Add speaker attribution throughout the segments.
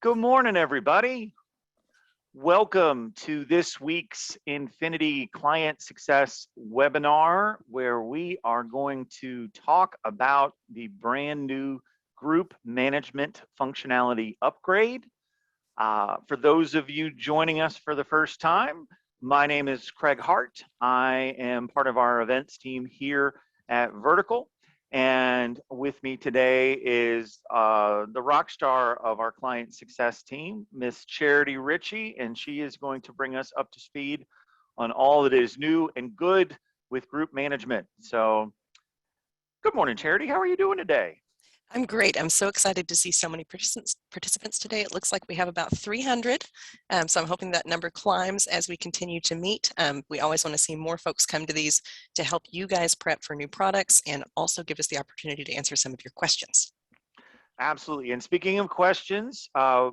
Speaker 1: Good morning, everybody. Welcome to this week's Infinit-I Client Success webinar, where we are going to talk about the brand new group management functionality upgrade. For those of you joining us for the first time, my name is Craig Hart. I am part of our events team here at Vertical. And with me today is the rock star of our client success team, Miss Charity Richey, and she is going to bring us up to speed on all that is new and good with group management. So good morning, Charity. How are you doing today?
Speaker 2: I'm great. I'm so excited to see so many participants today. It looks like we have about 300. So I'm hoping that number climbs as we continue to meet. We always want to see more folks come to these to help you guys prep for new products and also give us the opportunity to answer some of your questions.
Speaker 1: Absolutely. And speaking of questions, the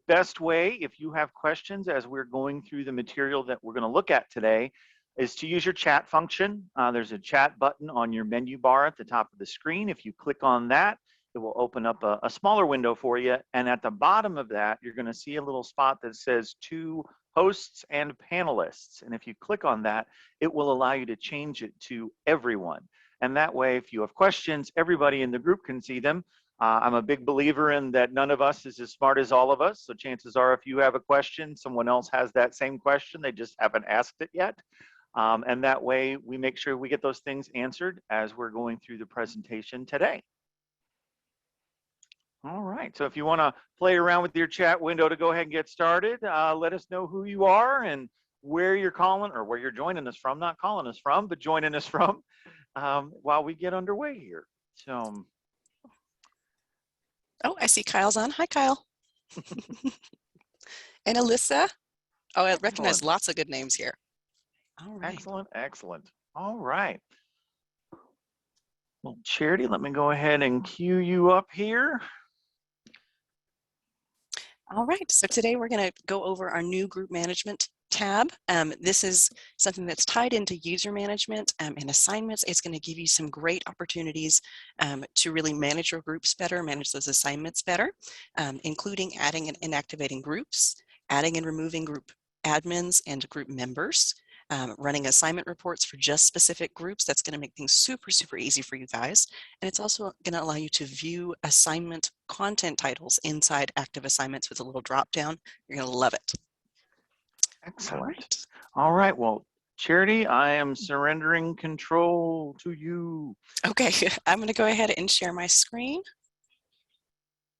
Speaker 1: best way, if you have questions as we're going through the material that we're going to look at today, is to use your chat function. There's a chat button on your menu bar at the top of the screen. If you click on that, it will open up a smaller window for you. And at the bottom of that, you're going to see a little spot that says to hosts and panelists. And if you click on that, it will allow you to change it to everyone. And that way, if you have questions, everybody in the group can see them. I'm a big believer in that none of us is as smart as all of us. So chances are, if you have a question, someone else has that same question. They just haven't asked it yet. And that way, we make sure we get those things answered as we're going through the presentation today. All right, so if you want to play around with your chat window to go ahead and get started, let us know who you are and where you're calling or where you're joining us from, not calling us from, but joining us from while we get underway here. So.
Speaker 2: Oh, I see Kyle's on. Hi, Kyle. And Alyssa. Oh, I recognize lots of good names here. All right.
Speaker 1: Excellent, excellent. All right. Well, Charity, let me go ahead and cue you up here.
Speaker 2: All right, so today we're going to go over our new group management tab. This is something that's tied into user management and assignments. It's going to give you some great opportunities to really manage your groups better, manage those assignments better, including adding and inactivating groups, adding and removing group admins and group members, running assignment reports for just specific groups. That's going to make things super, super easy for you guys. And it's also going to allow you to view assignment content titles inside active assignments with a little drop down. You're going to love it.
Speaker 1: Excellent. All right. Well, Charity, I am surrendering control to you.
Speaker 2: Okay, I'm going to go ahead and share my screen.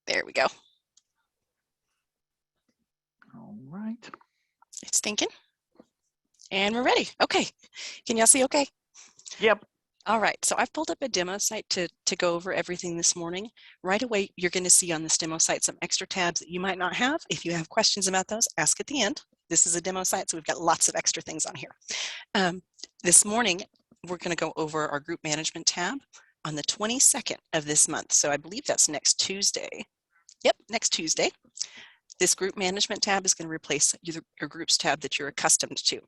Speaker 2: There we go.
Speaker 1: All right.
Speaker 2: It's thinking. And we're ready. Okay. Can y'all see okay?
Speaker 1: Yep.
Speaker 2: All right, so I've pulled up a demo site to go over everything this morning. Right away, you're going to see on this demo site some extra tabs that you might not have. If you have questions about those, ask at the end. This is a demo site, so we've got lots of extra things on here. This morning, we're going to go over our group management tab on the 22nd of this month. So I believe that's next Tuesday. Yep, next Tuesday. This group management tab is going to replace your groups tab that you're accustomed to.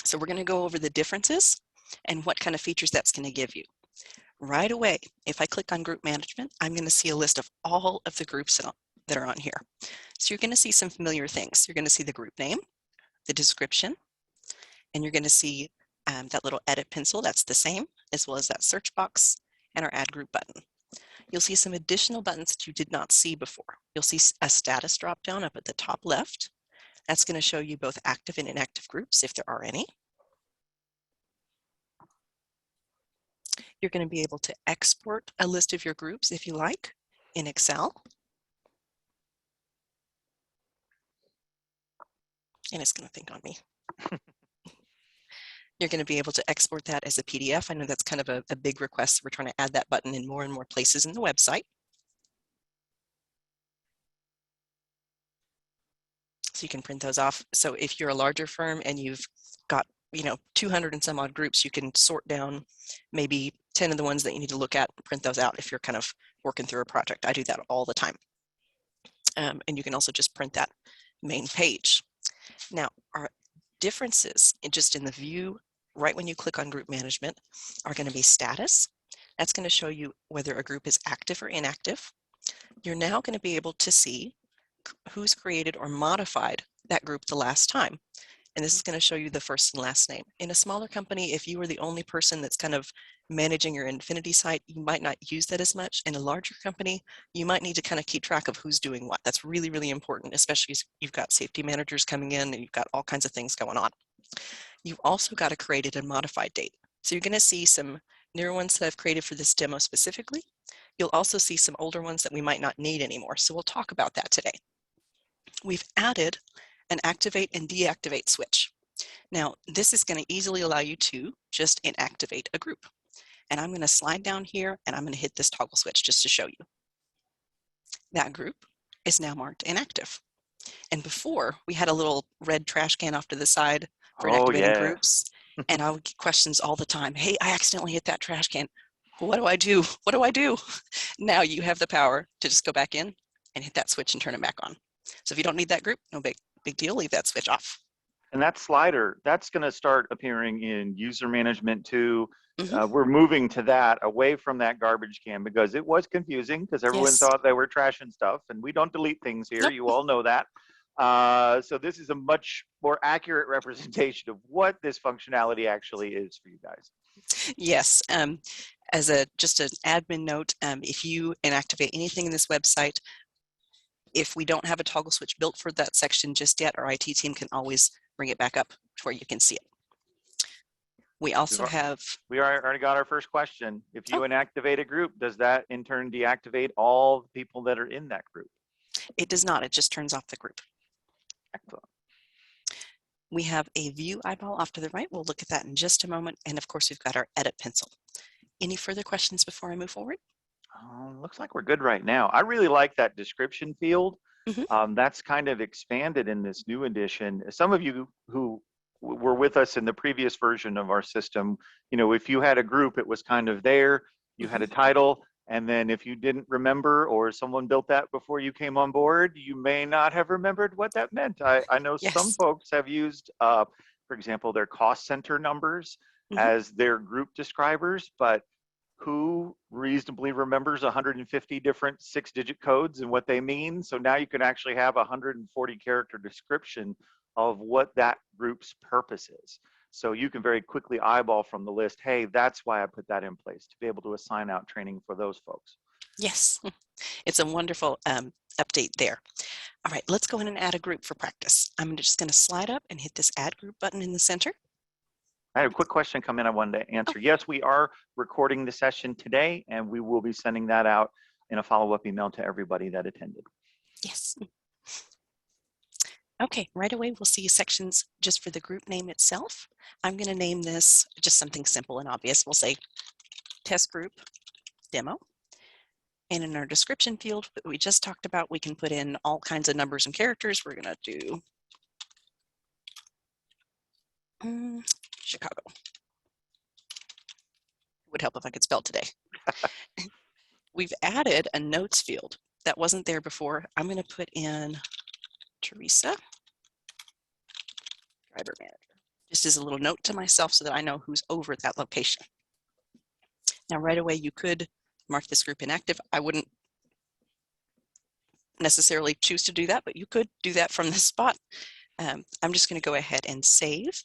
Speaker 2: So we're going to go over the differences and what kind of features that's going to give you. Right away, if I click on group management, I'm going to see a list of all of the groups that are on here. So you're going to see some familiar things. You're going to see the group name, the description, and you're going to see that little edit pencil. That's the same, as well as that search box and our add group button. You'll see some additional buttons that you did not see before. You'll see a status drop down up at the top left. That's going to show you both active and inactive groups, if there are any. You're going to be able to export a list of your groups if you like in Excel. And it's going to think on me. You're going to be able to export that as a PDF. I know that's kind of a big request. We're trying to add that button in more and more places in the website. So you can print those off. So if you're a larger firm and you've got 200 and some odd groups, you can sort down maybe 10 of the ones that you need to look at and print those out if you're kind of working through a project. I do that all the time. And you can also just print that main page. Now, our differences just in the view, right when you click on group management, are going to be status. That's going to show you whether a group is active or inactive. You're now going to be able to see who's created or modified that group the last time. And this is going to show you the first and last name. In a smaller company, if you are the only person that's kind of managing your Infinit-I site, you might not use that as much. In a larger company, you might need to kind of keep track of who's doing what. That's really, really important, especially as you've got safety managers coming in and you've got all kinds of things going on. You've also got a created and modified date. So you're going to see some newer ones that I've created for this demo specifically. You'll also see some older ones that we might not need anymore. So we'll talk about that today. We've added an activate and deactivate switch. Now, this is going to easily allow you to just inactivate a group. And I'm going to slide down here and I'm going to hit this toggle switch just to show you. That group is now marked inactive. And before, we had a little red trash can off to the side for inactivating groups. And I would get questions all the time. Hey, I accidentally hit that trash can. What do I do? What do I do? Now you have the power to just go back in and hit that switch and turn it back on. So if you don't need that group, no big deal, leave that switch off.
Speaker 1: And that slider, that's going to start appearing in user management too. We're moving to that, away from that garbage can, because it was confusing because everyone thought they were trashing stuff, and we don't delete things here. Nope. You all know that. So this is a much more accurate representation of what this functionality actually is for you guys.
Speaker 2: Yes. As just an admin note, if you inactivate anything in this website, if we don't have a toggle switch built for that section just yet, our IT team can always bring it back up to where you can see it. We also
Speaker 1: we already got our first question. If you inactivate a group, does that in turn deactivate all the people that are in that group?
Speaker 2: It does not. It just turns off the group.
Speaker 1: Excellent.
Speaker 2: We have a view eyeball off to the right. We'll look at that in just a moment. And of course, we've got our edit pencil. Any further questions before I move forward?
Speaker 1: Looks like we're good right now. I really like that description field. That's kind of expanded in this new edition. Some of you who were with us in the previous version of our system, you know, if you had a group, it was kind of there, you had a title, and then if you didn't remember or someone built that before you came on board, you may not have remembered what that meant. I know some folks have used, for example, their cost center numbers as their group describers, but who reasonably remembers 150 different 6-digit codes and what they mean? So now you can actually have a 140 character description of what that group's purpose is. So you can very quickly eyeball from the list, hey, that's why I put that in place, to be able to assign out training for those folks.
Speaker 2: Yes, it's a wonderful update there. All right, let's go in and add a group for practice. I'm just going to slide up and hit this add group button in the center.
Speaker 1: I had a quick question come in I wanted to answer. Yes, we are recording the session today, and we will be sending that out in a follow-up email to everybody that attended.
Speaker 2: Yes. Okay, right away we'll see sections just for the group name itself. I'm going to name this just something simple and obvious. We'll say test group demo. And in our description field that we just talked about, we can put in all kinds of numbers and characters. We're going to do Chicago. It would help if I could spell today. We've added a notes field that wasn't there before. I'm going to put in Teresa, driver manager, just as a little note to myself so that I know who's over at that location. Now, right away, you could mark this group inactive. I wouldn't necessarily choose to do that, but you could do that from this spot. I'm just going to go ahead and save.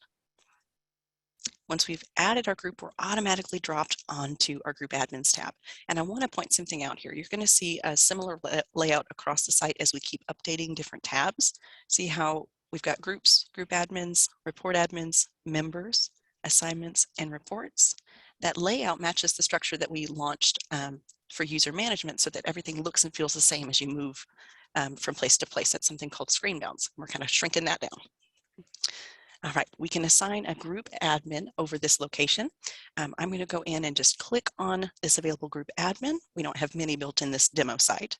Speaker 2: Once we've added our group, we're automatically dropped onto our group admins tab. And I want to point something out here. You're going to see a similar layout across the site as we keep updating different tabs. See how we've got groups, group admins, report admins, members, assignments, and reports. That layout matches the structure that we launched for user management so that everything looks and feels the same as you move from place to place. That's something called screen bounds. We're kind of shrinking that down. All right, we can assign a group admin over this location. I'm going to go in and just click on this available group admin. We don't have many built in this demo site.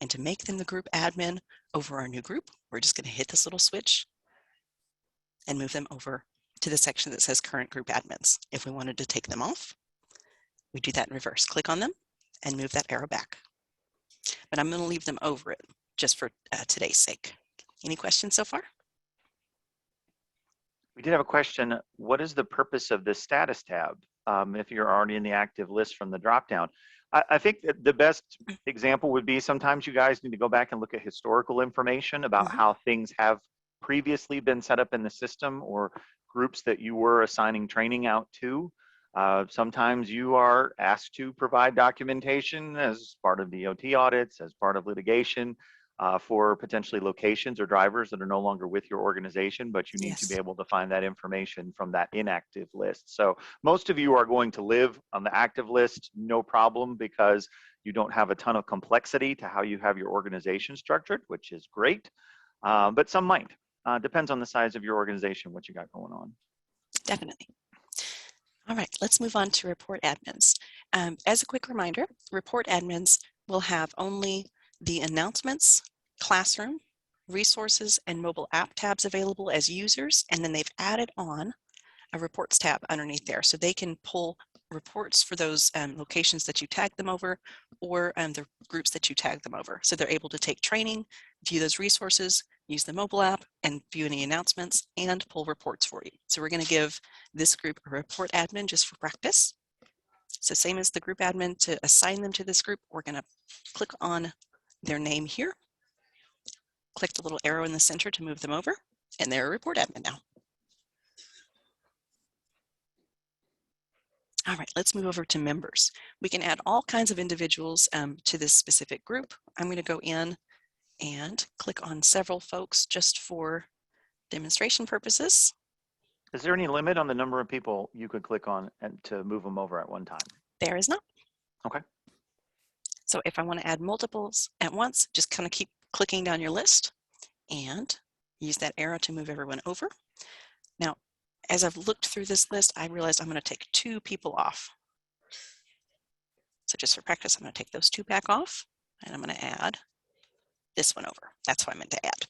Speaker 2: And to make them the group admin over our new group, we're just going to hit this little switch and move them over to the section that says current group admins. If we wanted to take them off, we do that in reverse. Click on them and move that arrow back. But I'm going to leave them over it just for today's sake. Any questions so far?
Speaker 1: We did have a question. What is the purpose of this status tab if you're already in the active list from the dropdown? I think that the best example would be sometimes you guys need to go back and look at historical information about
Speaker 2: Mhm.
Speaker 1: how things have previously been set up in the system or groups that you were assigning training out to. Sometimes you are asked to provide documentation as part of DOT audits, as part of litigation, for potentially locations or drivers that are no longer with your organization, but you need to be
Speaker 2: Yes,
Speaker 1: able to find that information from that inactive list. So most of you are going to live on the active list, no problem, because you don't have a ton of complexity to how you have your organization structured, which is great. But some might. Depends on the size of your organization, what you got going on.
Speaker 2: definitely. All right, let's move on to report admins. As a quick reminder, report admins will have only the announcements, classroom, resources, and mobile app tabs available as users, and then they've added on a reports tab underneath there. So they can pull reports for those locations that you tag them over, or the groups that you tag them over. So they're able to take training, view those resources, use the mobile app, and view any announcements, and pull reports for you. So we're going to give this group a report admin just for practice. So same as the group admin, to assign them to this group, we're going to click on their name here, click the little arrow in the center to move them over, and they're a report admin now. All right, let's move over to members. We can add all kinds of individuals to this specific group. I'm going to go in and click on several folks just for demonstration purposes.
Speaker 1: Is there any limit on the number of people you could click on and to move them over at one time?
Speaker 2: There is not.
Speaker 1: Okay.
Speaker 2: So if I want to add multiples at once, just kind of keep clicking down your list and use that arrow to move everyone over. Now, as I've looked through this list, I realized I'm going to take 2 people off. So just for practice, I'm going to take those 2 back off, and I'm going to add this one over. That's what I meant to add.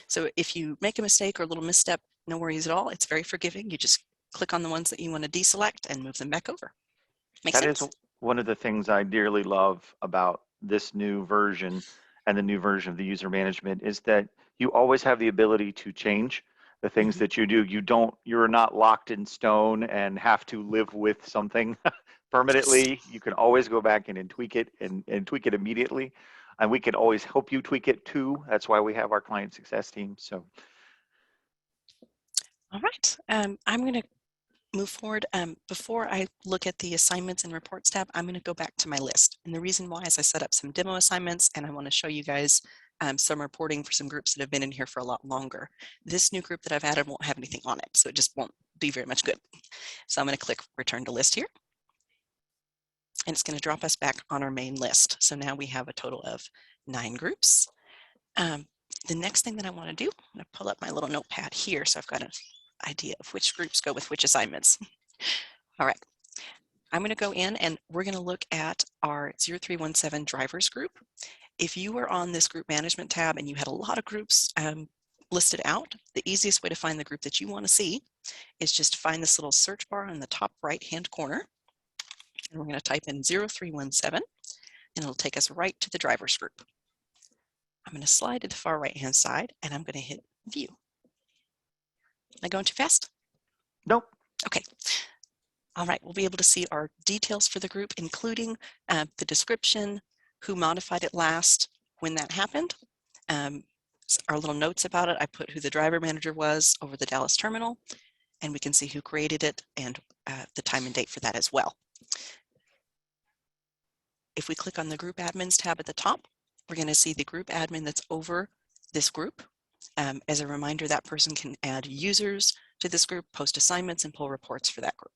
Speaker 2: So if you make a mistake or a little misstep, no worries at all. It's very forgiving. You just click on the ones that you want to deselect and move them back over. Make
Speaker 1: That is
Speaker 2: sense?
Speaker 1: one of the things I dearly love about this new version and the new version of the user management is that you always have the ability to change the things
Speaker 2: Mhm.
Speaker 1: that you do. You're not locked in stone and have to live with something
Speaker 2: Yes.
Speaker 1: permanently. You can always go back in and tweak it and tweak it immediately. And we can always help you tweak it too. That's why we have our client success team. So
Speaker 2: All right. I'm going to move forward. Before I look at the assignments and reports tab, I'm going to go back to my list. And the reason why is I set up some demo assignments, and I want to show you guys some reporting for some groups that have been in here for a lot longer. This new group that I've added won't have anything on it, so it just won't be very much good. So I'm going to click return to list here, and it's going to drop us back on our main list. So now we have a total of 9 groups. The next thing that I want to do, I'm going to pull up my little notepad here, so I've got an idea of which groups go with which assignments. All right. I'm going to go in and we're going to look at our 0317 drivers group. If you were on this group management tab and you had a lot of groups listed out, the easiest way to find the group that you want to see is just find this little search bar in the top right hand corner. And we're going to type in 0317 and it'll take us right to the drivers group. I'm going to slide to the far right hand side and I'm going to hit view. Am I going too fast?
Speaker 1: nope.
Speaker 2: Okay. All right, we'll be able to see our details for the group, including the description, who modified it last, when that happened, our little notes about it. I put who the driver manager was over the Dallas terminal, and we can see who created it and the time and date for that as well. If we click on the group admins tab at the top, we're going to see the group admin that's over this group. As a reminder, that person can add users to this group, post assignments, and pull reports for that group.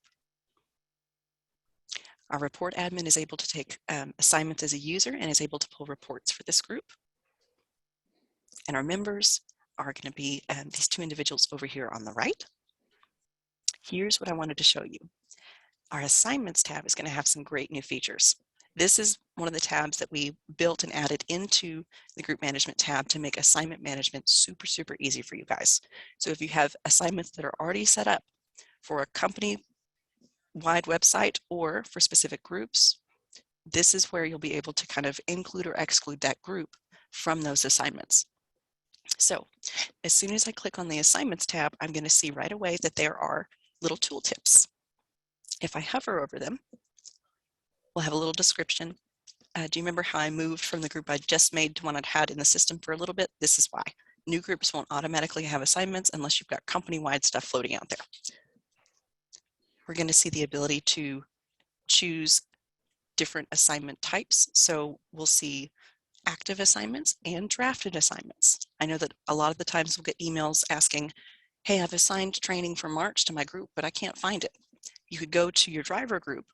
Speaker 2: Our report admin is able to take assignments as a user and is able to pull reports for this group. And our members are going to be these 2 individuals over here on the right. Here's what I wanted to show you. Our assignments tab is going to have some great new features. This is one of the tabs that we built and added into the group management tab to make assignment management super, super easy for you guys. So if you have assignments that are already set up for a company wide website or for specific groups, this is where you'll be able to kind of include or exclude that group from those assignments. So as soon as I click on the assignments tab, I'm going to see right away that there are little tooltips. If I hover over them, We'll have a little description. Do you remember how I moved from the group I just made to one I'd had in the system for a little bit? This is why. New groups won't automatically have assignments unless you've got company-wide stuff floating out there. We're going to see the ability to choose different assignment types. So we'll see active assignments and drafted assignments. I know that a lot of the times we'll get emails asking, hey, I've assigned training for March to my group, but I can't find it. You could go to your driver group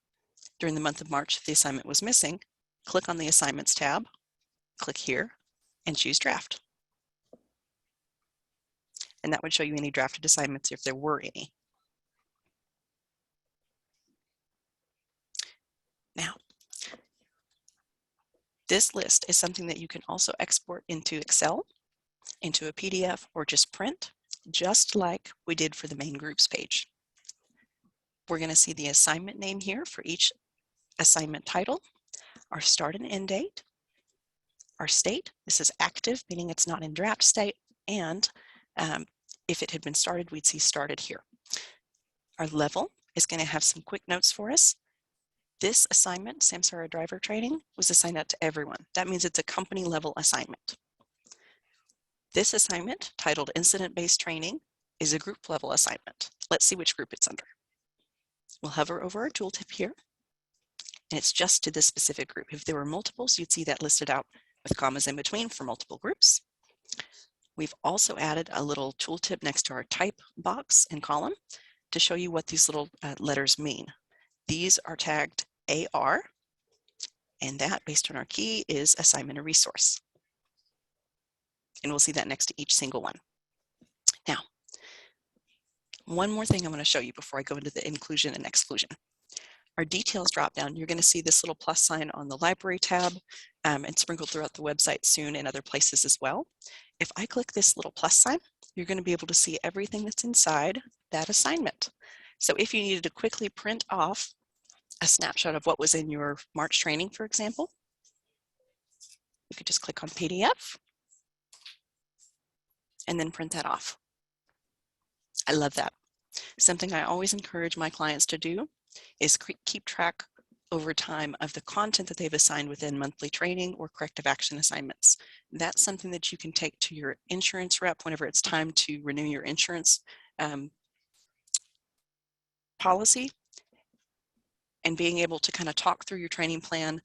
Speaker 2: during the month of March if the assignment was missing, click on the assignments tab, click here, and choose draft. And that would show you any drafted assignments if there were any. Now, this list is something that you can also export into Excel, into a PDF, or just print, just like we did for the main groups page. We're going to see the assignment name here for each assignment title, our start and end date, our state. This is active, meaning it's not in draft state, and if it had been started, we'd see started here. Our level is going to have some quick notes for us. This assignment, Samsara driver training, was assigned out to everyone. That means it's a company level assignment. This assignment, titled Incident-Based Training, is a group level assignment. Let's see which group it's under. We'll hover over our tooltip here, and it's just to this specific group. If there were multiples, you'd see that listed out with commas in between for multiple groups. We've also added a little tooltip next to our type box and column to show you what these little letters mean. These are tagged AR, and that, based on our key, is assignment or resource. And we'll see that next to each single one. Now, one more thing I'm going to show you before I go into the inclusion and exclusion. Our details drop down. You're going to see this little plus sign on the library tab and sprinkled throughout the website soon in other places as well. If I click this little plus sign, you're going to be able to see everything that's inside that assignment. So if you needed to quickly print off a snapshot of what was in your March training, for example, you could just click on PDF and then print that off. I love that. Something I always encourage my clients to do is keep track over time of the content that they've assigned within monthly training or corrective action assignments. That's something that you can take to your insurance rep whenever it's time to renew your insurance policy. And being able to kind of talk through your training plan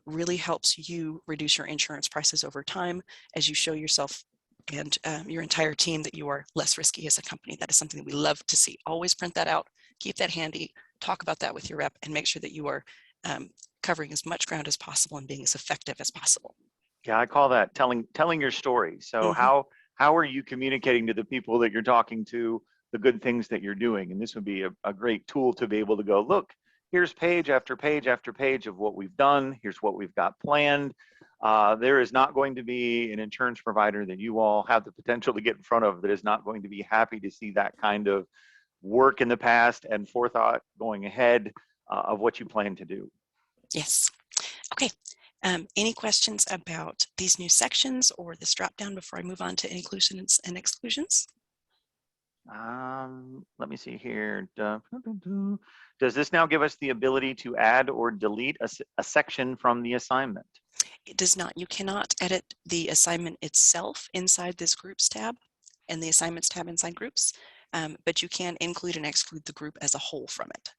Speaker 2: really helps you reduce your insurance prices over time as you show yourself and your entire team that you are less risky as a company. That is something that we love to see. Always print that out, keep that handy, talk about that with your rep, and make sure that you are covering as much ground as possible and being as effective as possible.
Speaker 1: Yeah, I call that telling your story. So how are you communicating to the people that you're talking to the good things that you're doing? And this would be a great tool to be able to go, look, here's page after page after page of what we've done. Here's what we've got planned. There is not going to be an insurance provider that you all have the potential to get in front of that is not going to be happy to see that kind of work in the past and forethought going ahead of what you plan to do.
Speaker 2: Yes. Okay. Any questions about these new sections or this drop down before I move on to inclusions and exclusions?
Speaker 1: Let me see here. Does this now give us the ability to add or delete a section from the assignment?
Speaker 2: It does not. You cannot edit the assignment itself inside this groups tab and the assignments tab inside groups, but you can include and exclude the group as a whole from it.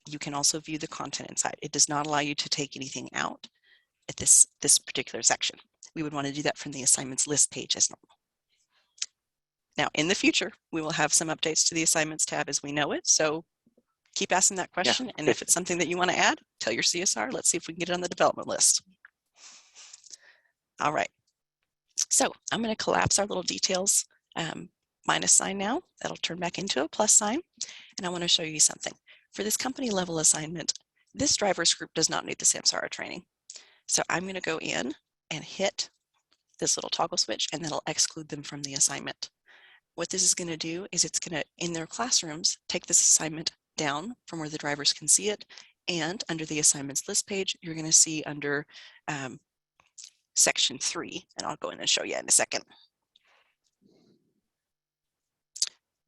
Speaker 2: You can also view the content inside. It does not allow you to take anything out at this particular section. We would want to do that from the assignments list page as normal. Now, in the future, we will have some updates to the assignments tab as we know it. So keep asking that question. Yeah. And if it's something that you want to add, tell your CSR. Let's see if we can get it on the development list. All right. So I'm going to collapse our little details minus sign now. That'll turn back into a plus sign. And I want to show you something. For this company level assignment, this driver's group does not need the Samsara training. So I'm going to go in and hit this little toggle switch, and that'll exclude them from the assignment. What this is going to do is it's going to, in their classrooms, take this assignment down from where the drivers can see it. And under the assignments list page, you're going to see under section 3, and I'll go in and show you in a second,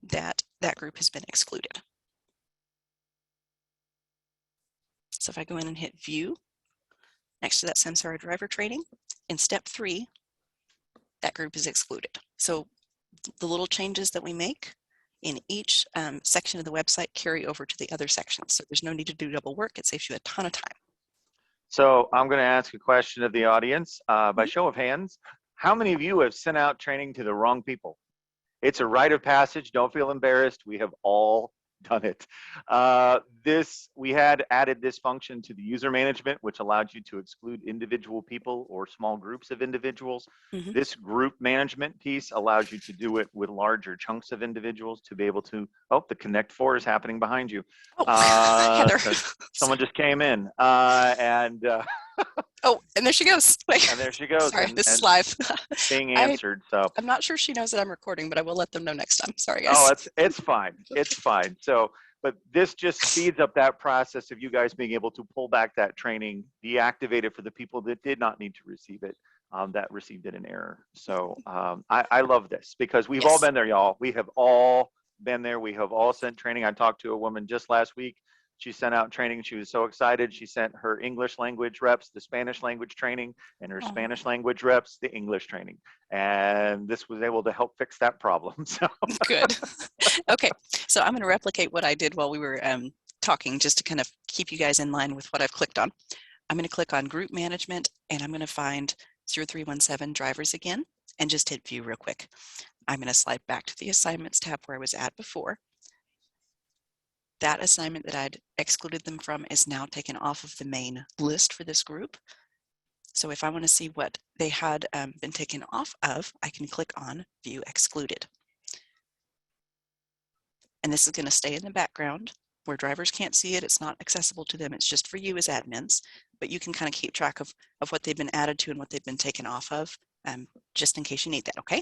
Speaker 2: that group has been excluded. So if I go in and hit view next to that Samsara driver training. In step 3, that group is excluded. So the little changes that we make in each section of the website carry over to the other sections. So there's no need to do double work. It saves you a ton of time.
Speaker 1: So I'm going to ask a question of the audience by show of hands. How many of you have sent out training to the wrong people? It's a rite of passage. Don't feel embarrassed. We have all done it. We had added this function to the user management, which allowed you to exclude individual people or small groups of individuals.
Speaker 2: Mm-hmm.
Speaker 1: This group management piece allows you to do it with larger chunks of individuals to be able to, oh, the Connect 4 is happening behind you.
Speaker 2: Heather.
Speaker 1: Someone just came in
Speaker 2: Oh, and there she goes. Wait.
Speaker 1: And there she goes.
Speaker 2: Sorry, this is live.
Speaker 1: Being answered. So
Speaker 2: I'm not sure she knows that I'm recording, but I will let them know next time. Sorry, guys.
Speaker 1: Oh, it's fine. It's fine. So, but this just speeds up that process of you guys being able to pull back that training, deactivate it for the people that did not need to receive it, that received it in error. So I love this because we've all been there, y'all. We have all been there. We have all sent training. I talked to a woman just last week. She sent out training. She was so excited. She sent her English language reps the Spanish language training and her Spanish language reps the English training. And this was able to help fix that problem. So
Speaker 2: good. Okay, so I'm going to replicate what I did while we were talking just to kind of keep you guys in line with what I've clicked on. I'm going to click on group management and I'm going to find 0317 drivers again and just hit view real quick. I'm going to slide back to the assignments tab where I was at before. That assignment that I'd excluded them from is now taken off of the main list for this group. So if I want to see what they had been taken off of, I can click on View Excluded. And this is going to stay in the background where drivers can't see it. It's not accessible to them. It's just for you as admins, but you can kind of keep track of what they've been added to and what they've been taken off of, just in case you need that, okay?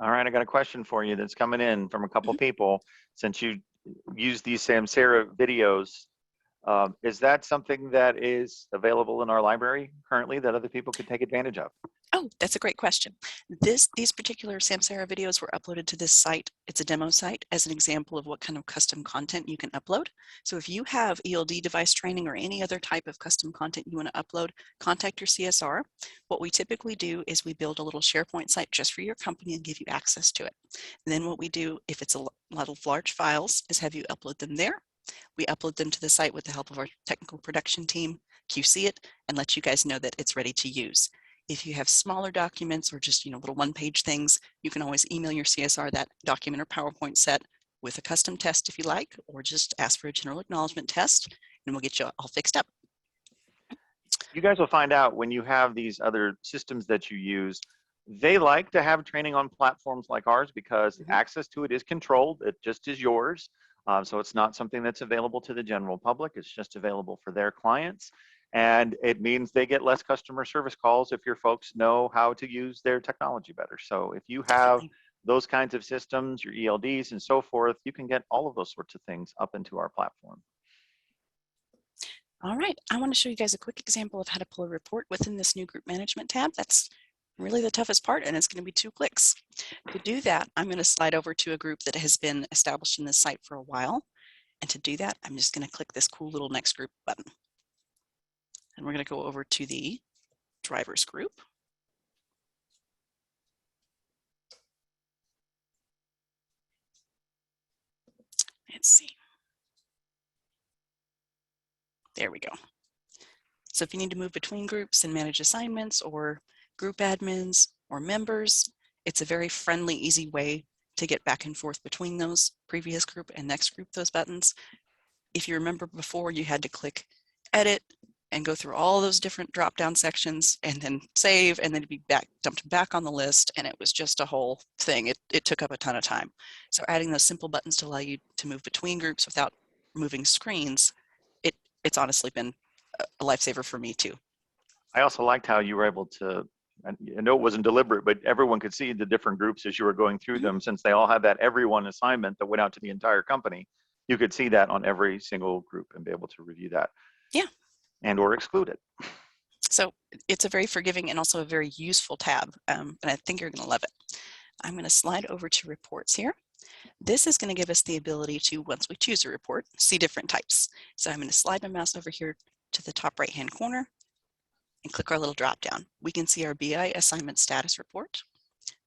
Speaker 1: All right, I got a question for you that's coming in from a couple people. Since you use these Samsara videos, is that something that is available in our library currently that other people could take advantage of?
Speaker 2: Oh, that's a great question. These particular Samsara videos were uploaded to this site. It's a demo site as an example of what kind of custom content you can upload. So if you have ELD device training or any other type of custom content you want to upload, contact your CSR. What we typically do is we build a little SharePoint site just for your company and give you access to it. And then what we do, if it's a lot of large files, is have you upload them there. We upload them to the site with the help of our technical production team, QC it, and let you guys know that it's ready to use. If you have smaller documents or just little one-page things, you can always email your CSR that document or PowerPoint set with a custom test if you like, or just ask for a general acknowledgement test, and we'll get you all fixed up.
Speaker 1: You guys will find out when you have these other systems that you use, they like to have training on platforms like ours because access to it is controlled. It just is yours. So it's not something that's available to the general public. It's just available for their clients. And it means they get less customer service calls if your folks know how to use their technology better. So if you have those kinds of systems, your ELDs and so forth, you can get all of those sorts of things up into our platform.
Speaker 2: All right, I want to show you guys a quick example of how to pull a report within this new group management tab. That's really the toughest part, and it's going to be 2 clicks. To do that, I'm going to slide over to a group that has been established in this site for a while. And to do that, I'm just going to click this cool little next group button. And we're going to go over to the drivers group. Let's see. There we go. So if you need to move between groups and manage assignments or group admins or members, it's a very friendly, easy way to get back and forth between those previous group and next group, those buttons. If you remember before, you had to click edit and go through all those different drop-down sections and then save and then be dumped back on the list, and it was just a whole thing. It took up a ton of time. So adding those simple buttons to allow you to move between groups without moving screens, it's honestly been a lifesaver for me too.
Speaker 1: I also liked how you were able to, I know it wasn't deliberate, but everyone could see the different groups as you were going through them, since they all had that everyone assignment that went out to the entire company. You could see that on every single group and be able to review that.
Speaker 2: Yeah.
Speaker 1: And or exclude it.
Speaker 2: So it's a very forgiving and also a very useful tab, and I think you're going to love it. I'm going to slide over to reports here. This is going to give us the ability to, once we choose a report, see different types. So I'm going to slide my mouse over here to the top right-hand corner. and click our little drop down. We can see our BI assignment status report,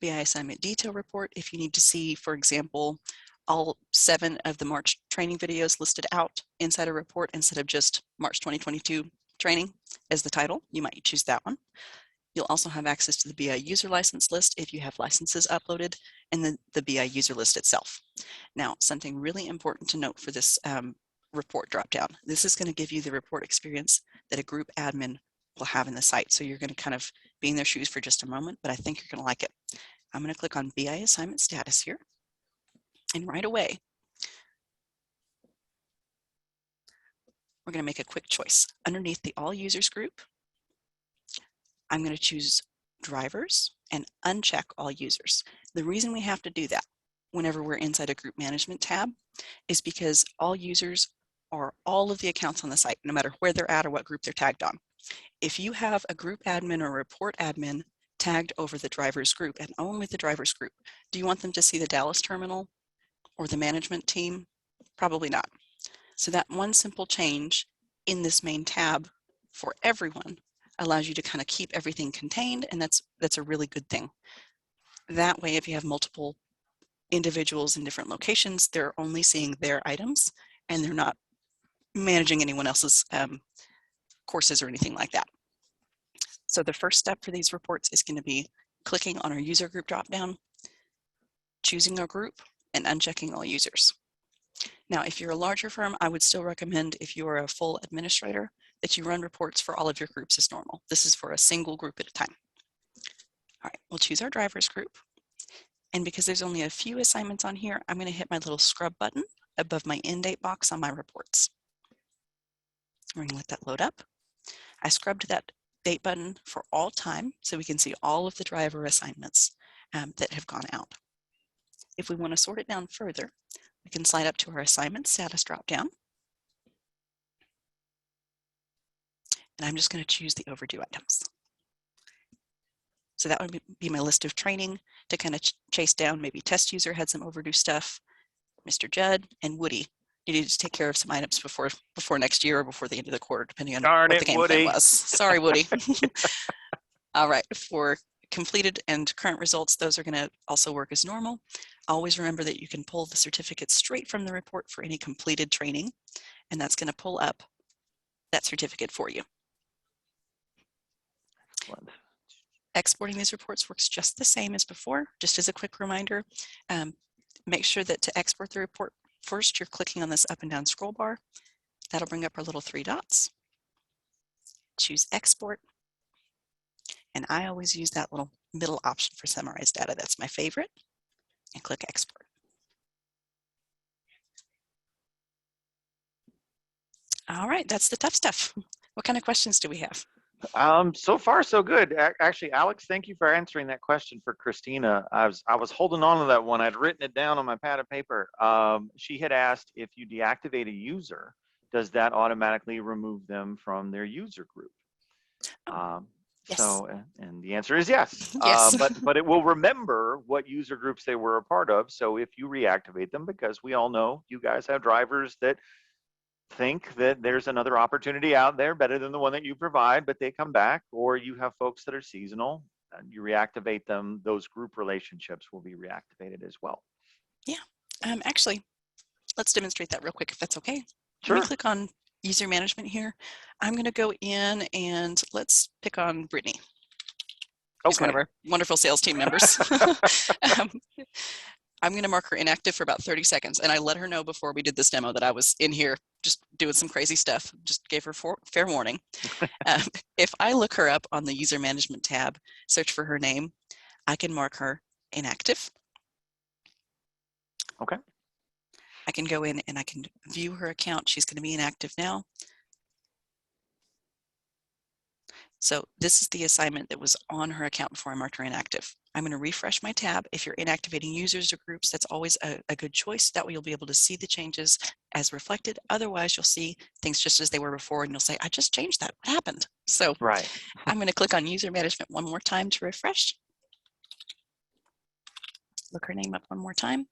Speaker 2: BI assignment detail report. If you need to see, for example, all 7 of the March training videos listed out inside a report instead of just March 2022 training as the title, you might choose that one. You'll also have access to the BI user license list if you have licenses uploaded, and then the BI user list itself. Now, something really important to note for this report dropdown. This is going to give you the report experience that a group admin will have in the site. So you're going to kind of be in their shoes for just a moment, but I think you're going to like it. I'm going to click on BI assignment status here. And right away, we're going to make a quick choice. Underneath the all users group, I'm going to choose drivers and uncheck all users. The reason we have to do that whenever we're inside a group management tab is because all users are all of the accounts on the site, no matter where they're at or what group they're tagged on. If you have a group admin or report admin tagged over the drivers group and only the drivers group, do you want them to see the Dallas terminal or the management team? Probably not. So that one simple change in this main tab for everyone allows you to kind of keep everything contained, and that's a really good thing. That way, if you have multiple individuals in different locations, they're only seeing their items and they're not managing anyone else's courses or anything like that. So the first step for these reports is going to be clicking on our user group dropdown, choosing a group, and unchecking all users. Now, if you're a larger firm, I would still recommend, if you are a full administrator, that you run reports for all of your groups as normal. This is for a single group at a time. All right, we'll choose our drivers group. And because there's only a few assignments on here, I'm going to hit my little scrub button above my end date box on my reports. We're going to let that load up. I scrubbed that date button for all time so we can see all of the driver assignments that have gone out. If we want to sort it down further, we can slide up to our assignment status dropdown. And I'm just going to choose the overdue items. So that would be my list of training to kind of chase down. Maybe test user had some overdue stuff. Mr. Judd and Woody needed to take care of some items before next year or before the end of the quarter, depending on what the game plan was. Sorry, Woody. All right, for completed and current results, those are going to also work as normal. Always remember that you can pull the certificate straight from the report for any completed training, and that's going to pull up that certificate for you.
Speaker 1: Excellent.
Speaker 2: Exporting these reports works just the same as before. Just as a quick reminder, make sure that to export the report, first you're clicking on this up and down scroll bar. That'll bring up our little 3 dots. Choose export. And I always use that little middle option for summarized data. That's my favorite. And click export. All right, that's the tough stuff. What kind of questions do we have?
Speaker 1: So far, so good. Actually, Alex, thank you for answering that question for Christina. I was holding on to that one. I'd written it down on my pad of paper. She had asked, if you deactivate a user, does that automatically remove them from their user group?
Speaker 2: Yes.
Speaker 1: So, and the answer is yes.
Speaker 2: Yes.
Speaker 1: But it will remember what user groups they were a part of. So if you reactivate them, because we all know you guys have drivers that think that there's another opportunity out there better than the one that you provide, but they come back, or you have folks that are seasonal and you reactivate them, those group relationships will be reactivated as well.
Speaker 2: Yeah. Actually, let's demonstrate that real quick if that's okay.
Speaker 1: Sure.
Speaker 2: Let me click on user management here. I'm going to go in and let's pick on Brittany. She's one of our wonderful sales team members. I'm going to mark her inactive for about 30 seconds. And I let her know before we did this demo that I was in here just doing some crazy stuff. Just gave her fair warning. If I look her up on the user management tab, search for her name, I can mark her inactive.
Speaker 1: Okay.
Speaker 2: I can go in and I can view her account. She's going to be inactive now. So this is the assignment that was on her account before I marked her inactive. I'm going to refresh my tab. If you're inactivating users or groups, that's always a good choice. That way you'll be able to see the changes as reflected. Otherwise, you'll see things just as they were before, and you'll say, I just changed that. What happened? So
Speaker 1: right.
Speaker 2: I'm going to click on user management one more time to refresh. Look her name up one more time.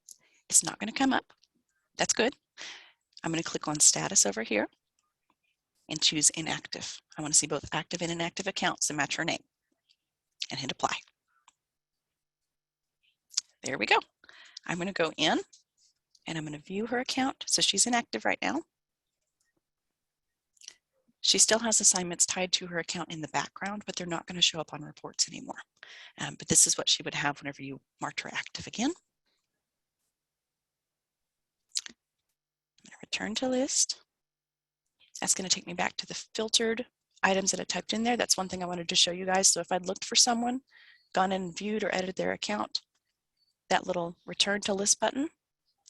Speaker 2: It's not going to come up. That's good. I'm going to click on status over here. and choose inactive. I want to see both active and inactive accounts that match her name, and hit apply. There we go. I'm going to go in and I'm going to view her account. So she's inactive right now. She still has assignments tied to her account in the background, but they're not going to show up on reports anymore. But this is what she would have whenever you marked her active again. I'm going to return to list. That's going to take me back to the filtered items that I typed in there. That's one thing I wanted to show you guys. So if I'd looked for someone, gone in and viewed or edited their account, that little return to list button, I'm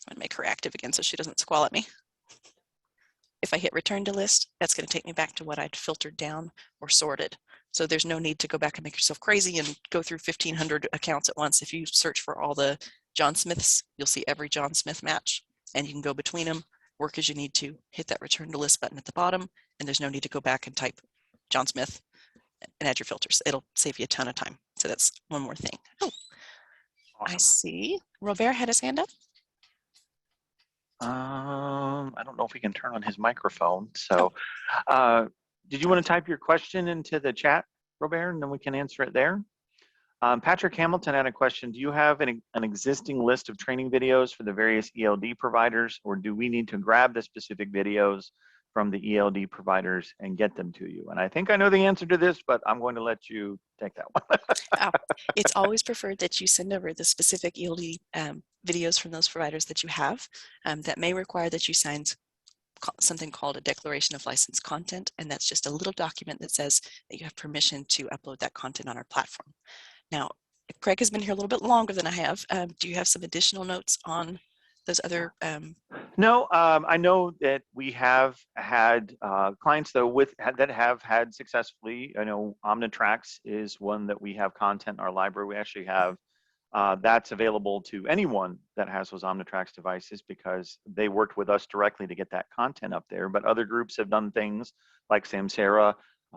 Speaker 2: going to make her active again so she doesn't squall at me. If I hit return to list, that's going to take me back to what I'd filtered down or sorted. So there's no need to go back and make yourself crazy and go through 1,500 accounts at once. If you search for all the John Smiths, you'll see every John Smith match, and you can go between them, work as you need to, hit that return to list button at the bottom, and there's no need to go back and type John Smith and add your filters. It'll save you a ton of time. So that's one more thing. Oh, awesome. I see Robert had his hand up.
Speaker 1: I don't know if we can turn on his microphone. So did you want to type your question into the chat, Robert, and then we can answer it there? Patrick Hamilton had a question. Do you have an existing list of training videos for the various ELD providers, or do we need to grab the specific videos from the ELD providers and get them to you? And I think I know the answer to this, but I'm going to let you take that one.
Speaker 2: It's always preferred that you send over the specific ELD videos from those providers that you have. That may require that you sign something called a declaration of licensed content, and that's just a little document that says that you have permission to upload that content on our platform. Now, Craig has been here a little bit longer than I have. Do you have some additional notes on those other?
Speaker 1: No, I know that we have had clients though that have had successfully. I know Omnitrax is one that we have content in our library. We actually have that's available to anyone that has those Omnitrax devices because they worked with us directly to get that content up there. But other groups have done things like Samsara.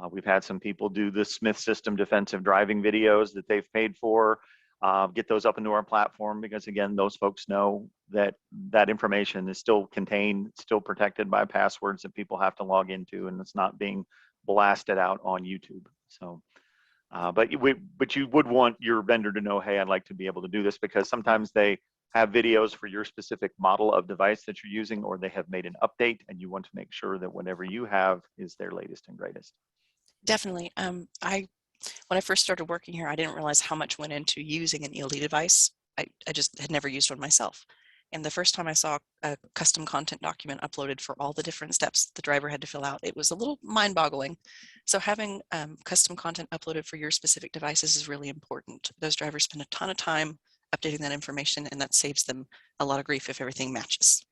Speaker 1: We've had some people do the Smith System defensive driving videos that they've paid for, get those up into our platform because again, those folks know that that information is still contained, still protected by passwords that people have to log into, and it's not being blasted out on YouTube. So, but you would want your vendor to know, hey, I'd like to be able to do this because sometimes they have videos for your specific model of device that you're using, or they have made an update and you want to make sure that whatever you have is their latest and greatest.
Speaker 2: Definitely. When I first started working here, I didn't realize how much went into using an ELD device. I just had never used one myself. And the first time I saw a custom content document uploaded for all the different steps the driver had to fill out, it was a little mind-boggling. So having custom content uploaded for your specific devices is really important. Those drivers spend a ton of time updating that information, and that saves them a lot of grief if everything matches.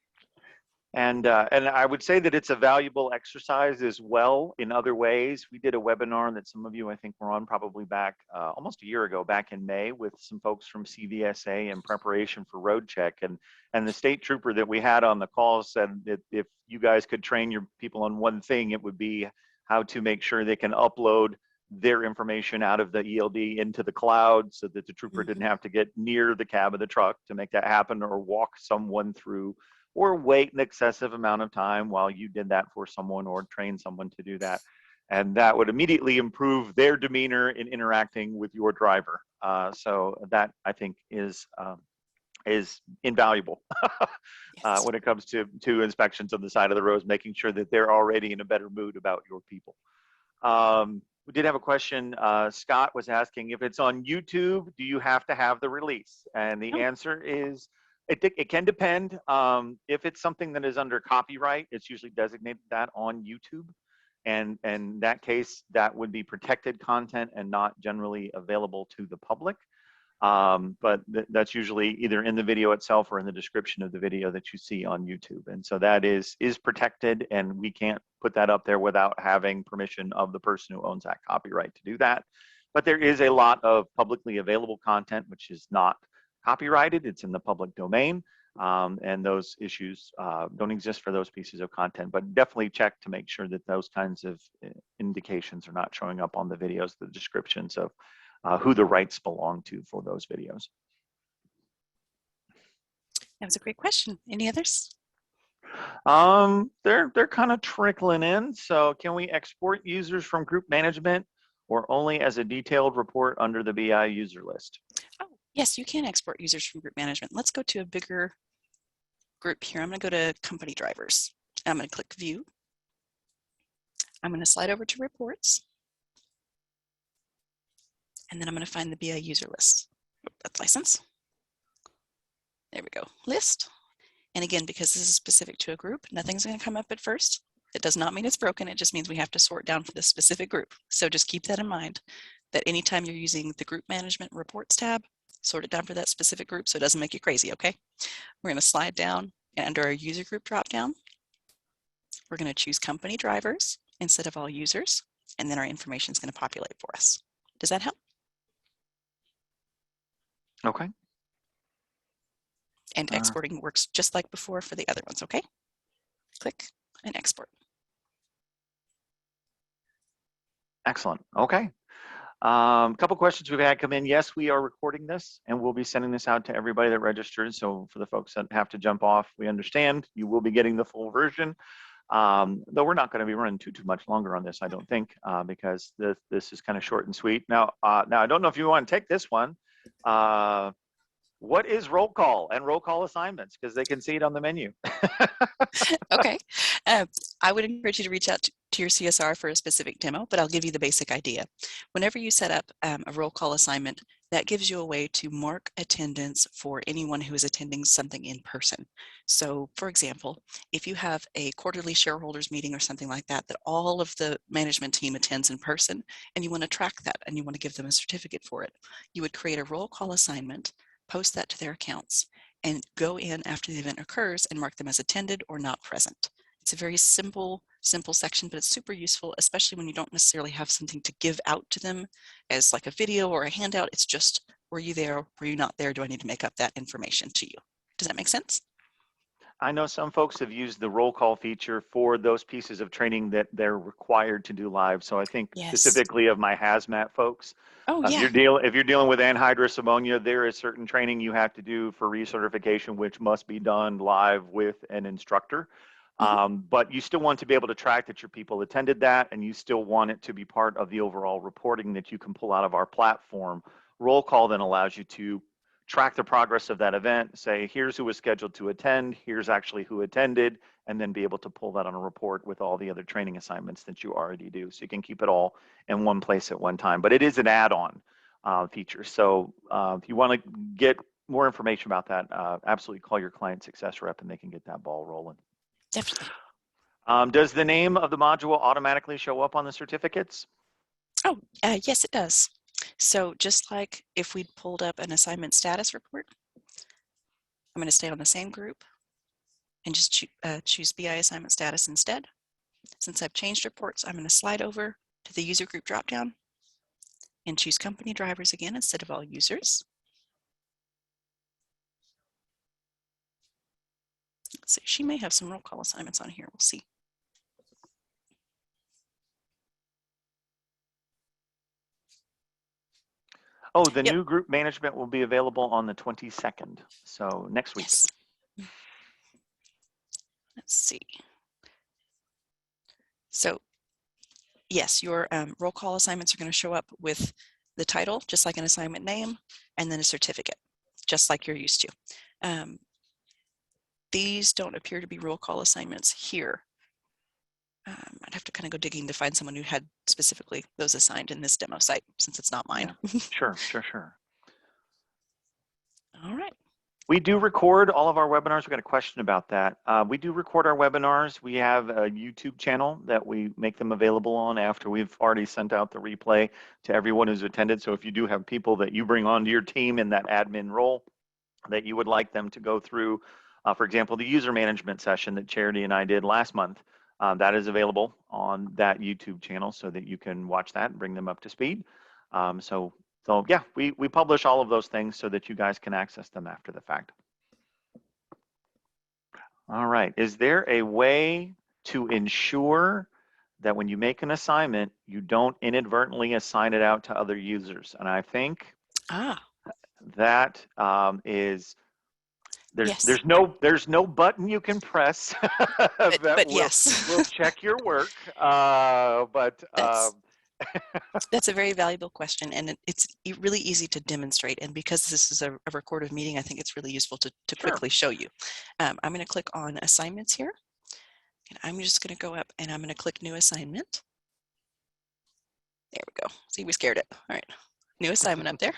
Speaker 1: And I would say that it's a valuable exercise as well in other ways. We did a webinar that some of you, I think, were on probably back almost a year ago, back in May, with some folks from CVSA in preparation for road check. And the state trooper that we had on the call said that if you guys could train your people on one thing, it would be how to make sure they can upload their information out of the ELD into the cloud so that the trooper didn't have to get near the cab of the truck to make that happen, or walk someone through, or wait an excessive amount of time while you did that for someone or train someone to do that. And that would immediately improve their demeanor in interacting with your driver. So that, I think, is invaluable
Speaker 2: Yes.
Speaker 1: when it comes to inspections on the side of the roads, making sure that they're already in a better mood about your people. We did have a question. Scott was asking, if it's on YouTube, do you have to have the release? And the answer is, it can depend. If it's something that is under copyright, it's usually designated that on YouTube. And in that case, that would be protected content and not generally available to the public. But that's usually either in the video itself or in the description of the video that you see on YouTube. And so that is protected, and we can't put that up there without having permission of the person who owns that copyright to do that. But there is a lot of publicly available content which is not copyrighted, it's in the public domain, and those issues don't exist for those pieces of content. But definitely check to make sure that those kinds of indications are not showing up on the videos, the descriptions of who the rights belong to for those videos.
Speaker 2: That was a great question. Any others?
Speaker 1: They're kind of trickling in. So can we export users from group management or only as a detailed report under the BI user list?
Speaker 2: Oh, yes, you can export users from group management. Let's go to a bigger group here. I'm going to go to company drivers. I'm going to click view. I'm going to slide over to reports. And then I'm going to find the BI user list. That's license. There we go. List. And again, because this is specific to a group, nothing's going to come up at first. It does not mean it's broken. It just means we have to sort down for this specific group. So just keep that in mind, that anytime you're using the group management reports tab, sort it down for that specific group so it doesn't make you crazy, okay? We're going to slide down, and under our user group dropdown, we're going to choose company drivers instead of all users, and then our information is going to populate for us. Does that help?
Speaker 1: Okay.
Speaker 2: And exporting works just like before for the other ones, okay? Click and export.
Speaker 1: Excellent. Okay. Couple questions we've had come in. Yes, we are recording this and we'll be sending this out to everybody that registers. So for the folks that have to jump off, we understand you will be getting the full version. Though we're not going to be running too much longer on this, I don't think, because this is kind of short and sweet. Now I don't know if you want to take this one. What is roll call and roll call assignments? Because they can see it on the menu.
Speaker 2: Okay. I would encourage you to reach out to your CSR for a specific demo, but I'll give you the basic idea. Whenever you set up a roll call assignment, that gives you a way to mark attendance for anyone who is attending something in person. So for example, if you have a quarterly shareholders meeting or something like that, that all of the management team attends in person, and you want to track that and you want to give them a certificate for it, you would create a roll call assignment, post that to their accounts, and go in after the event occurs and mark them as attended or not present. It's a very simple section, but it's super useful, especially when you don't necessarily have something to give out to them as like a video or a handout. It's just, were you there? Were you not there? Do I need to make up that information to you? Does that make sense?
Speaker 1: I know some folks have used the roll call feature for those pieces of training that they're required to do live. So I think
Speaker 2: Yes.
Speaker 1: specifically of my hazmat folks,
Speaker 2: Oh,
Speaker 1: if
Speaker 2: yeah.
Speaker 1: you're dealing with anhydrous ammonia, there is certain training you have to do for recertification, which must be done live with an instructor. But you still want to be able to track that your people attended that, and you still want it to be part of the overall reporting that you can pull out of our platform. Roll call then allows you to track the progress of that event, say, here's who was scheduled to attend, here's actually who attended, and then be able to pull that on a report with all the other training assignments that you already do. So you can keep it all in one place at one time. But it is an add-on feature. So if you want to get more information about that, absolutely call your client success rep and they can get that ball rolling.
Speaker 2: Definitely.
Speaker 1: Does the name of the module automatically show up on the certificates?
Speaker 2: Oh, yes, it does. So just like if we pulled up an assignment status report, I'm going to stay on the same group and just choose BI assignment status instead. Since I've changed reports, I'm going to slide over to the user group dropdown and choose company drivers again instead of all users. Let's see, she may have some roll call assignments on here. We'll see.
Speaker 1: Oh, the new group management will be available on the 22nd. So next week.
Speaker 2: Yes. Let's see. So yes, your roll call assignments are going to show up with the title, just like an assignment name, and then a certificate, just like you're used to. These don't appear to be roll call assignments here. I'd have to kind of go digging to find someone who had specifically those assigned in this demo site, since it's not mine.
Speaker 1: Yeah. Sure.
Speaker 2: All right.
Speaker 1: We do record all of our webinars. We got a question about that. We do record our webinars. We have a YouTube channel that we make them available on after we've already sent out the replay to everyone who's attended. So if you do have people that you bring onto your team in that admin role that you would like them to go through, for example, the user management session that Charity and I did last month, that is available on that YouTube channel so that you can watch that and bring them up to speed. So yeah, we publish all of those things so that you guys can access them after the fact. All right, is there a way to ensure that when you make an assignment, you don't inadvertently assign it out to other users? And I think that is
Speaker 2: Yes.
Speaker 1: There's no button you can press that
Speaker 2: But yes,
Speaker 1: will check your work. But
Speaker 2: that's that's a very valuable question, and it's really easy to demonstrate. And because this is a recorded meeting, I think it's really useful to
Speaker 1: sure.
Speaker 2: quickly show you. I'm going to click on assignments here, and I'm just going to go up and I'm going to click new assignment. There we go. See, we scared it. All right, new assignment up there.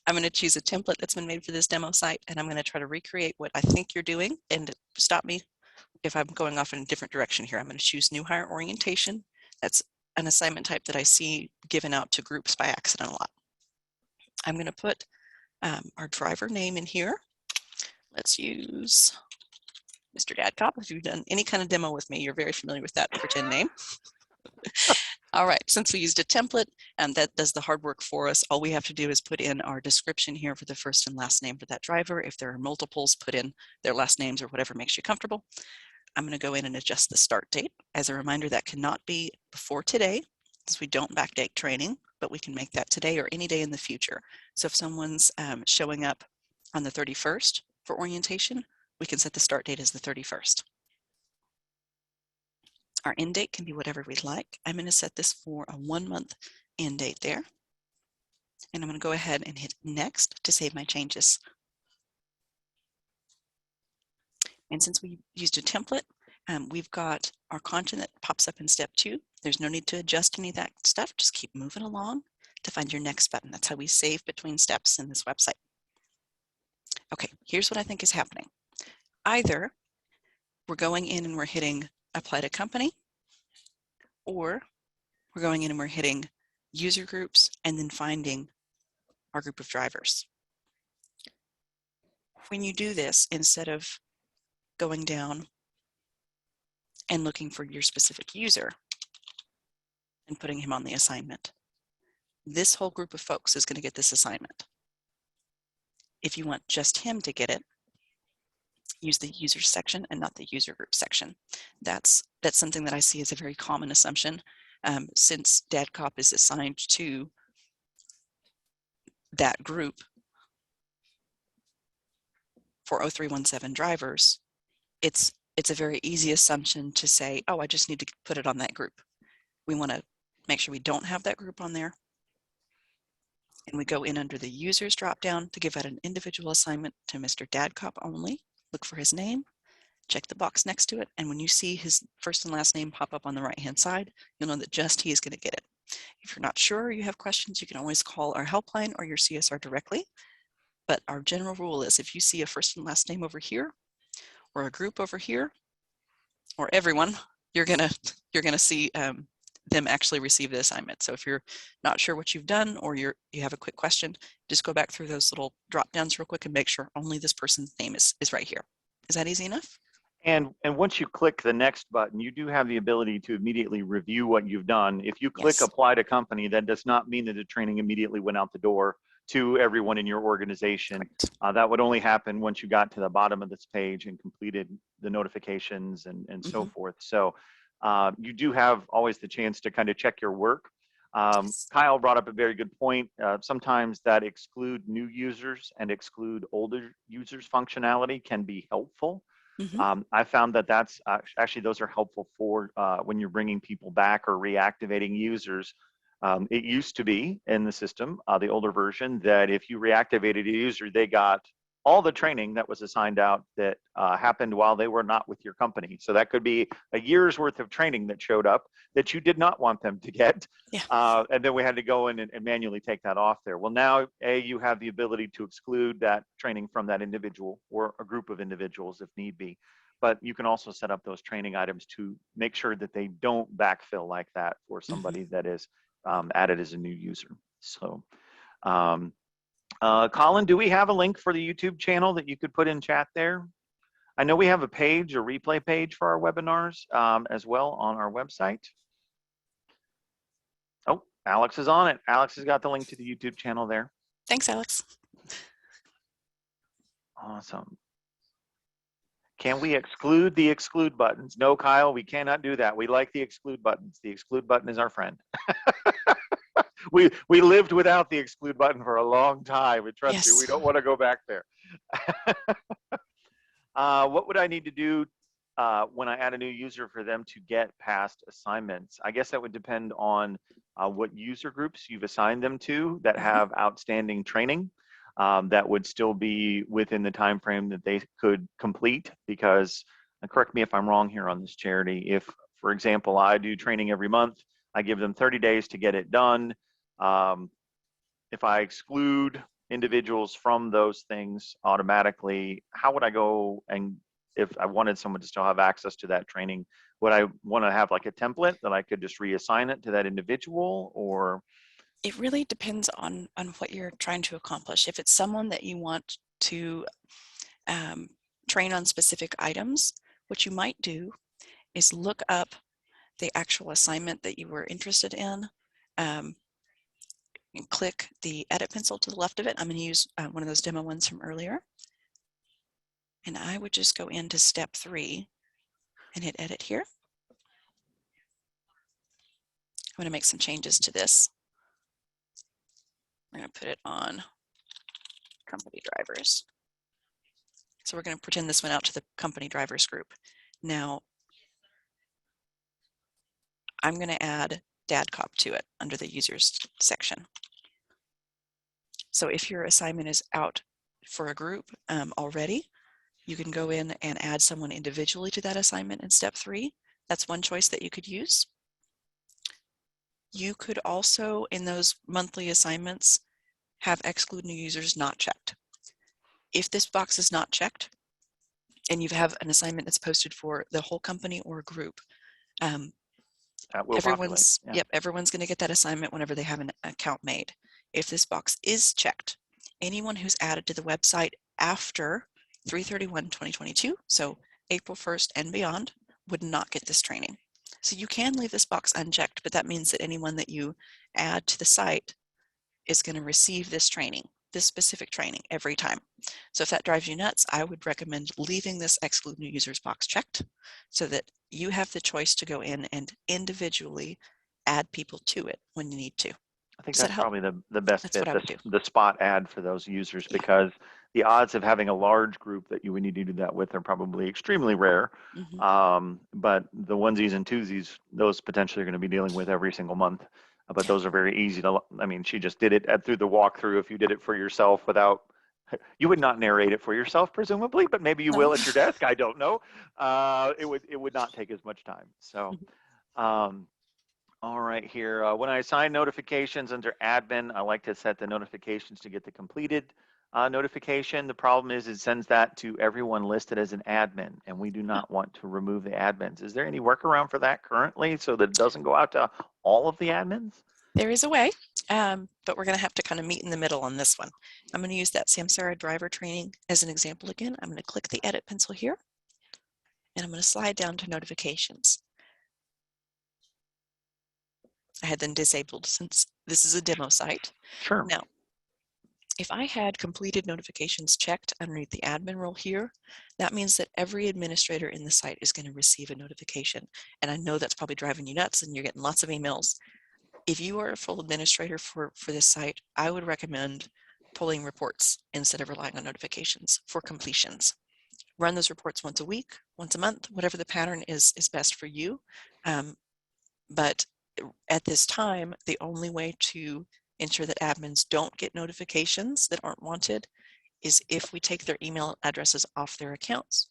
Speaker 2: I'm going to choose a template that's been made for this demo site, and I'm going to try to recreate what I think you're doing. And stop me if I'm going off in a different direction here. I'm going to choose new hire orientation. That's an assignment type that I see given out to groups by accident a lot. I'm going to put our driver name in here. Let's use Mr. Dadcop. If you've done any kind of demo with me, you're very familiar with that pretend name. All right, since we used a template and that does the hard work for us, all we have to do is put in our description here for the first and last name for that driver. If there are multiples, put in their last names or whatever makes you comfortable. I'm going to go in and adjust the start date. As a reminder, that cannot be before today, since we don't backdate training, but we can make that today or any day in the future. So if someone's showing up on the 31st for orientation, we can set the start date as the 31st. Our end date can be whatever we'd like. I'm going to set this for a 1-month end date there. And I'm going to go ahead and hit next to save my changes. And since we used a template, we've got our content that pops up in step 2. There's no need to adjust any of that stuff. Just keep moving along to find your next button. That's how we save between steps in this website. Okay, here's what I think is happening. Either we're going in and we're hitting apply to company, or we're going in and we're hitting user groups and then finding our group of drivers. When you do this, instead of going down and looking for your specific user and putting him on the assignment, this whole group of folks is going to get this assignment. If you want just him to get it, use the user section and not the user group section. That's something that I see as a very common assumption. Since DadCop is assigned to that group for 0317 drivers, it's a very easy assumption to say, oh, I just need to put it on that group. We want to make sure we don't have that group on there. And we go in under the users dropdown to give out an individual assignment to Mr. Dadcop only. Look for his name, check the box next to it, and when you see his first and last name pop up on the right-hand side, you'll know that just he is going to get it. If you're not sure or you have questions, you can always call our helpline or your CSR directly. But our general rule is if you see a first and last name over here, or a group over here, or everyone, you're gonna see them actually receive the assignment. So if you're not sure what you've done or you have a quick question, just go back through those little drop downs real quick and make sure only this person's name is right here. Is that easy enough?
Speaker 1: And once you click the next button, you do have the ability to immediately review what you've done. If you click apply to company, that does not mean that the training immediately went out the door to everyone in your organization. That would only happen once you got to the bottom of this page and completed the notifications and so forth. So you do have always the chance to kind of check your work. Kyle brought up a very good point. Sometimes that exclude new users and exclude older users functionality can be helpful. I found that that's actually, those are helpful for when you're bringing people back or reactivating users. It used to be in the system, the older version, that if you reactivated a user, they got all the training that was assigned out that happened while they were not with your company. So that could be a year's worth of training that showed up that you did not want them to get. And then we had to go in and manually take that off there. Well, now, you have the ability to exclude that training from that individual or a group of individuals if need be. But you can also set up those training items to make sure that they don't backfill like that for somebody that is added as a new user. So, Colin, do we have a link for the YouTube channel that you could put in chat there? I know we have a page, a replay page for our webinars as well on our website. Oh, Alex is on it. Alex has got the link to the YouTube channel there.
Speaker 2: Thanks, Alex.
Speaker 1: Awesome. Can we exclude the exclude buttons? No, Kyle, we cannot do that. We like the exclude buttons. The exclude button is our friend. We lived without the exclude button for a long time, and trust me, we don't want to go back there. What would I need to do when I add a new user for them to get past assignments? I guess that would depend on what user groups you've assigned them to that
Speaker 2: Mhm.
Speaker 1: have outstanding training. That would still be within the time frame that they could complete. Because, correct me if I'm wrong here on this, Charity, if, for example, I do training every month, I give them 30 days to get it done. Um, if I exclude individuals from those things automatically, how would I go, and if I wanted someone to still have access to that training, would I want to have like a template that I could just reassign it to that individual, or?
Speaker 2: It really depends on what you're trying to accomplish. If it's someone that you want to train on specific items, what you might do is look up the actual assignment that you were interested in, and click the edit pencil to the left of it. I'm going to use one of those demo ones from earlier. And I would just go into step 3 and hit edit here. I'm going to make some changes to this. I'm going to put it on company drivers. So we're going to pretend this went out to the company drivers group. Now, I'm going to add DADCOP to it under the users section. So if your assignment is out for a group already, you can go in and add someone individually to that assignment in step 3. That's one choice that you could use. You could also, in those monthly assignments, have exclude new users not checked. If this box is not checked, and you have an assignment that's posted for the whole company or a group,
Speaker 1: That will populate. Yeah.
Speaker 2: everyone's going to get that assignment whenever they have an account made. If this box is checked, anyone who's added to the website after 3/31/2022, so April 1st and beyond, would not get this training. So you can leave this box unchecked, but that means that anyone that you add to the site is going to receive this training, this specific training every time. So if that drives you nuts, I would recommend leaving this exclude new users box checked so that you have the choice to go in and individually add people to it when you need to.
Speaker 1: I think
Speaker 2: Does that
Speaker 1: that's
Speaker 2: help?
Speaker 1: probably the best
Speaker 2: That's
Speaker 1: fit,
Speaker 2: what I would do.
Speaker 1: the spot ad for those users,
Speaker 2: Yeah.
Speaker 1: because the odds of having a large group that you would need to do that with are probably extremely rare. But the onesies and twosies, those potentially are going to be dealing with every single month. But
Speaker 2: Yeah.
Speaker 1: those are very easy to, I mean, she just did it through the walkthrough. If you did it for yourself without, you would not narrate it for yourself, presumably, but maybe you
Speaker 2: No.
Speaker 1: will at your desk. I don't know. It would not take as much time. So, all right here. When I assign notifications under admin, I like to set the notifications to get the completed notification. The problem is it sends that to everyone listed as an admin, and we do not want to remove the admins. Is there any workaround for that currently so that it doesn't go out to all of the admins?
Speaker 2: There is a way, but we're going to have to kind of meet in the middle on this one. I'm going to use that Samsara driver training as an example again. I'm going to click the edit pencil here, and I'm going to slide down to notifications. I had them disabled since this is a demo site.
Speaker 1: Sure.
Speaker 2: Now, if I had completed notifications checked underneath the admin role here, that means that every administrator in the site is going to receive a notification. And I know that's probably driving you nuts and you're getting lots of emails. If you are a full administrator for this site, I would recommend pulling reports instead of relying on notifications for completions. Run those reports once a week, once a month, whatever the pattern is best for you. But at this time, the only way to ensure that admins don't get notifications that aren't wanted is if we take their email addresses off their accounts,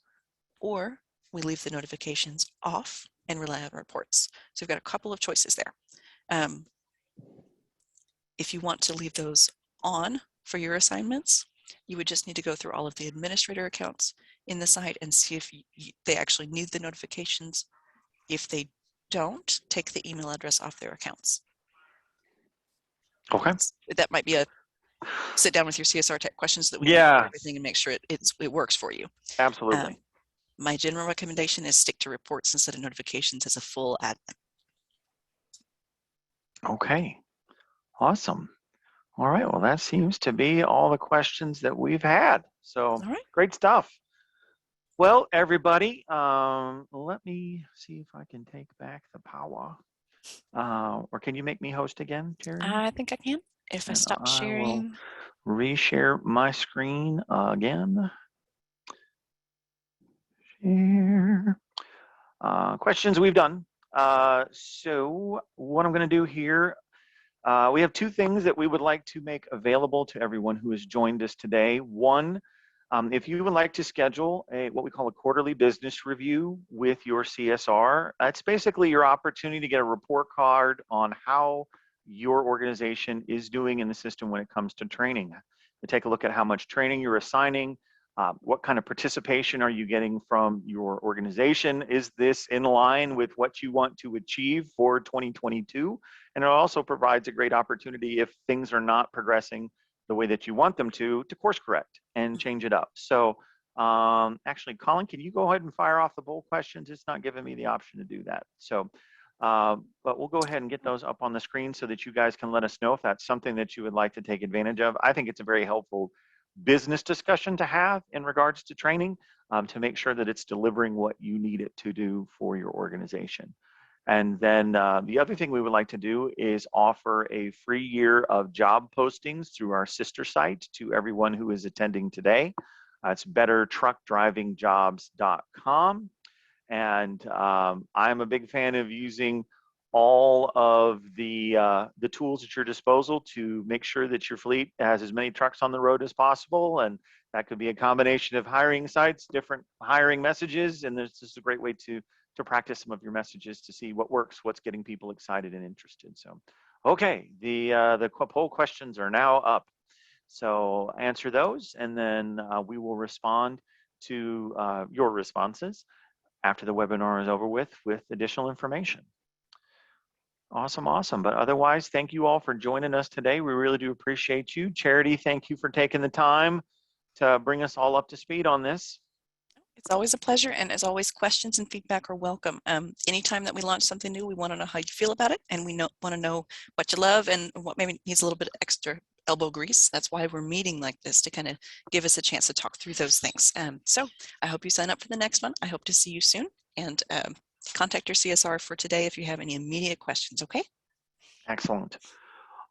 Speaker 2: or we leave the notifications off and rely on reports. So we've got a couple of choices there. If you want to leave those on for your assignments, you would just need to go through all of the administrator accounts in the site and see if they actually need the notifications. If they don't, take the email address off their accounts.
Speaker 1: Okay.
Speaker 2: That might be a sit down with your CSR tech questions so that we can go everything and make sure it works for you.
Speaker 1: Absolutely.
Speaker 2: My general recommendation is stick to reports instead of notifications as a full admin.
Speaker 1: Okay. Awesome. All right. Well, that seems to be all the questions that we've had. So
Speaker 2: All right.
Speaker 1: great stuff. Well, everybody, let me see if I can take back the power. Or can you make me host again, Terry?
Speaker 2: I think I can. If I
Speaker 1: And
Speaker 2: stop
Speaker 1: I will
Speaker 2: sharing.
Speaker 1: reshare my screen again. Share. Questions we've done. So what I'm going to do here, we have two things that we would like to make available to everyone who has joined us today. One, if you would like to schedule what we call a quarterly business review with your CSR, it's basically your opportunity to get a report card on how your organization is doing in the system when it comes to training. To take a look at how much training you're assigning, what kind of participation are you getting from your organization? Is this in line with what you want to achieve for 2022? And it also provides a great opportunity if things are not progressing the way that you want them to course correct and change it up. So actually, Colin, can you go ahead and fire off the poll questions? It's not giving me the option to do that. So, but we'll go ahead and get those up on the screen so that you guys can let us know if that's something that you would like to take advantage of. I think it's a very helpful business discussion to have in regards to training to make sure that it's delivering what you need it to do for your organization. And then the other thing we would like to do is offer a free year of job postings through our sister site to everyone who is attending today. It's bettertruckdrivingjobs.com. And I'm a big fan of using all of the tools at your disposal to make sure that your fleet has as many trucks on the road as possible. And that could be a combination of hiring sites, different hiring messages, and there's just a great way to practice some of your messages to see what works, what's getting people excited and interested. So, okay, the poll questions are now up. So answer those, and then we will respond to your responses after the webinar is over with additional information. Awesome, awesome. But otherwise, thank you all for joining us today. We really do appreciate you. Charity, thank you for taking the time to bring us all up to speed on this.
Speaker 2: It's always a pleasure, and as always, questions and feedback are welcome. Anytime that we launch something new, we want to know how you feel about it, and we want to know what you love and what maybe needs a little bit of extra elbow grease. That's why we're meeting like this, to kind of give us a chance to talk through those things. So I hope you sign up for the next one. I hope to see you soon, and contact your CSR for today if you have any immediate questions, okay?
Speaker 1: Excellent.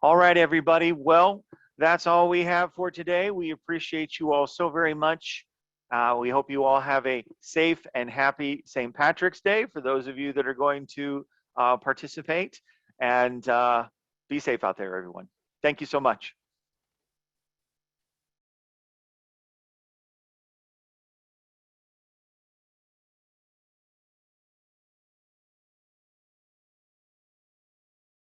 Speaker 1: All right, everybody. Well, that's all we have for today. We appreciate you all so very much. We hope you all have a safe and happy St. Patrick's Day for those of you that are going to participate. And be safe out there, everyone. Thank you so much.